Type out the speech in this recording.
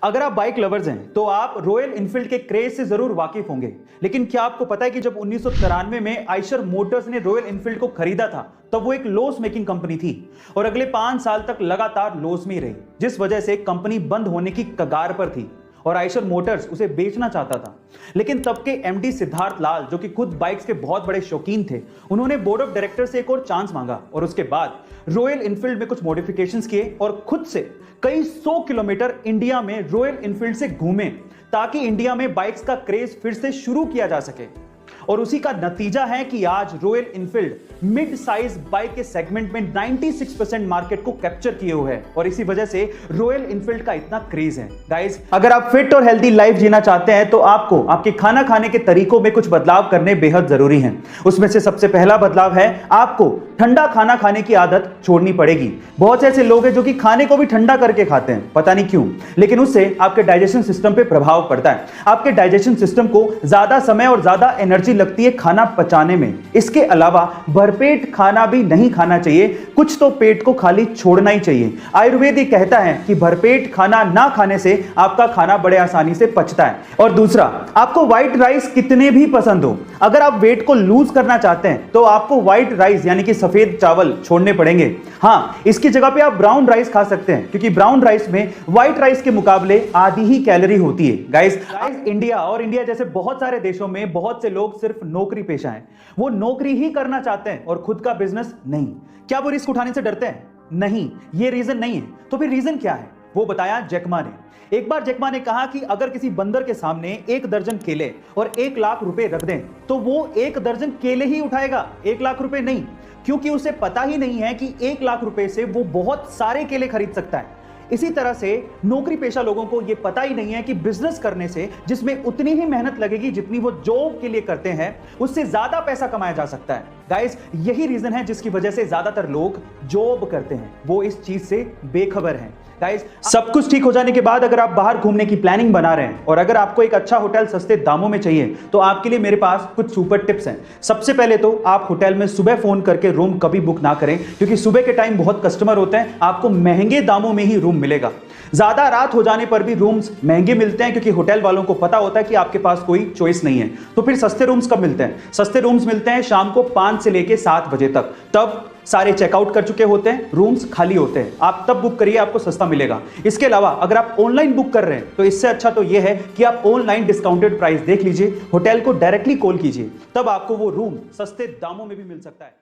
अगर आप bike lovers हैं तो आप रॉयल इनफील्ड के क्रेज से जरूर वाकिफ होंगे। लेकिन क्या आपको पता है कि जब 1993 में आइशर मोटर्स ने रॉयल इनफील्ड को खरीदा था तब वो एक लॉस मेकिंग कंपनी थी और अगले 5 साल तक लगातार लॉस में ही रही, जिस वजह से कंपनी बंद होने की कगार पर थी और आइशर मोटर्स उसे बेचना चाहता था। लेकिन तब के एमडी सिद्धार्थ लाल, जो कि खुद बाइक्स के बहुत बड़े शौकीन थे, उन्होंने बोर्ड ऑफ डायरेक्टर से एक और चांस मांगा और उसके बाद रॉयल इनफील्ड में कुछ मॉडिफिकेशंस किए और खुद से कई 100 किलोमीटर इंडिया में रॉयल इनफील्ड से घूमे ताकि इंडिया में बाइक्स का क्रेज फिर से शुरू किया जा सके। और उसी का नतीजा है कि आज royal Enfield mid size bike के सेगमेंट में 96% मार्केट को कैप्चर किए हुए है और इसी वजह से रॉयल इनफील्ड का इतना क्रेज है। गाइस, अगर आप फिट और हेल्दी लाइफ जीना चाहते हैं तो आपको आपके खाना खाने के तरीकों में कुछ बदलाव करने बेहद जरूरी हैं। उसमें से सबसे पहला बदलाव है आपको ठंडा खाना खाने की आदत छोड़नी पड़ेगी। बहुत से ऐसे लोग हैं जो कि खाने को भी ठंडा करके खाते हैं, पता नहीं क्यों, लेकिन उससे आपके डाइजेशन सिस्टम पे प्रभाव पड़ता है। आपके डाइजेशन सिस्टम को ज्यादा समय और ज्यादा एनर्जी लगती है खाना पचाने में। इसके अलावा भरपेट खाना भी नहीं खाना चाहिए, कुछ तो पेट को खाली छोड़ना ही चाहिए। आयुर्वेद ये कहता है कि भरपेट खाना ना खाने से आपका खाना बड़े आसानी से पचता है। और दूसरा, आपको व्हाइट राइस कितने भी पसंद हो, अगर आप वेट को लूज करना चाहते हैं तो आपको व्हाइट राइस यानी कि सफेद चावल छोड़ने पड़ेंगे। हाँ, इसकी जगह पे आप ब्राउन राइस खा सकते हैं क्योंकि ब्राउन राइस में व्हाइट राइस के मुकाबले आधी ही कैलोरी होती है। गाइस, इंडिया और इंडिया जैसे बहुत सारे देशों में बहुत से लोग सिर्फ नौकरी पेशा हैं। वो नौकरी ही करना चाहते हैं और खुद का बिजनेस नहीं। क्या वो रिस्क उठाने से डरते हैं? नहीं, ये रीजन नहीं है। तो फिर रीजन क्या है? वो बताया जैकमा ने। एक बार जैकमा ने कहा कि अगर किसी बंदर के सामने 1 दर्जन केले और 1 लाख रुपए रख दें तो वो 1 दर्जन केले ही उठाएगा, 1 लाख रुपए नहीं, क्योंकि उसे पता ही नहीं है कि 1 लाख रुपए से वो बहुत सारे केले खरीद सकता है। इसी तरह से नौकरी पेशा लोगों को यह पता ही नहीं है कि बिजनेस करने से, जिसमें उतनी ही मेहनत लगेगी जितनी वो जॉब के लिए करते हैं, उससे ज्यादा पैसा कमाया जा सकता है। गाइस, यही रीजन है जिसकी वजह से ज्यादातर लोग जॉब करते हैं, वो इस चीज से बेखबर हैं। गाइस, सब कुछ ठीक हो जाने के बाद अगर आप बाहर घूमने की प्लानिंग बना रहे हैं और अगर आपको एक अच्छा होटल सस्ते दामों में चाहिए तो आपके लिए मेरे पास कुछ सुपर टिप्स हैं। सबसे पहले तो आप होटल में सुबह फोन करके रूम कभी बुक ना करें, क्योंकि सुबह के टाइम बहुत कस्टमर होते हैं, आपको महंगे दामों में ही रूम मिलेगा। ज्यादा रात हो जाने पर भी रूम्स महंगे मिलते हैं क्योंकि होटल वालों को पता होता है कि आपके पास कोई चॉइस नहीं है। तो फिर सस्ते रूम्स कब मिलते हैं? सस्ते रूम्स मिलते हैं शाम को 5 से लेके 7 बजे तक। तब सारे चेकआउट कर चुके होते हैं, रूम्स खाली होते हैं, आप तब बुक करिए, आपको सस्ता मिलेगा। इसके अलावा अगर आप ऑनलाइन बुक कर रहे हैं तो इससे अच्छा तो यह है कि आप ऑनलाइन डिस्काउंटेड प्राइस देख लीजिए, होटल को डायरेक्टली कॉल कीजिए, तब आपको वो रूम सस्ते दामों में भी मिल सकता है।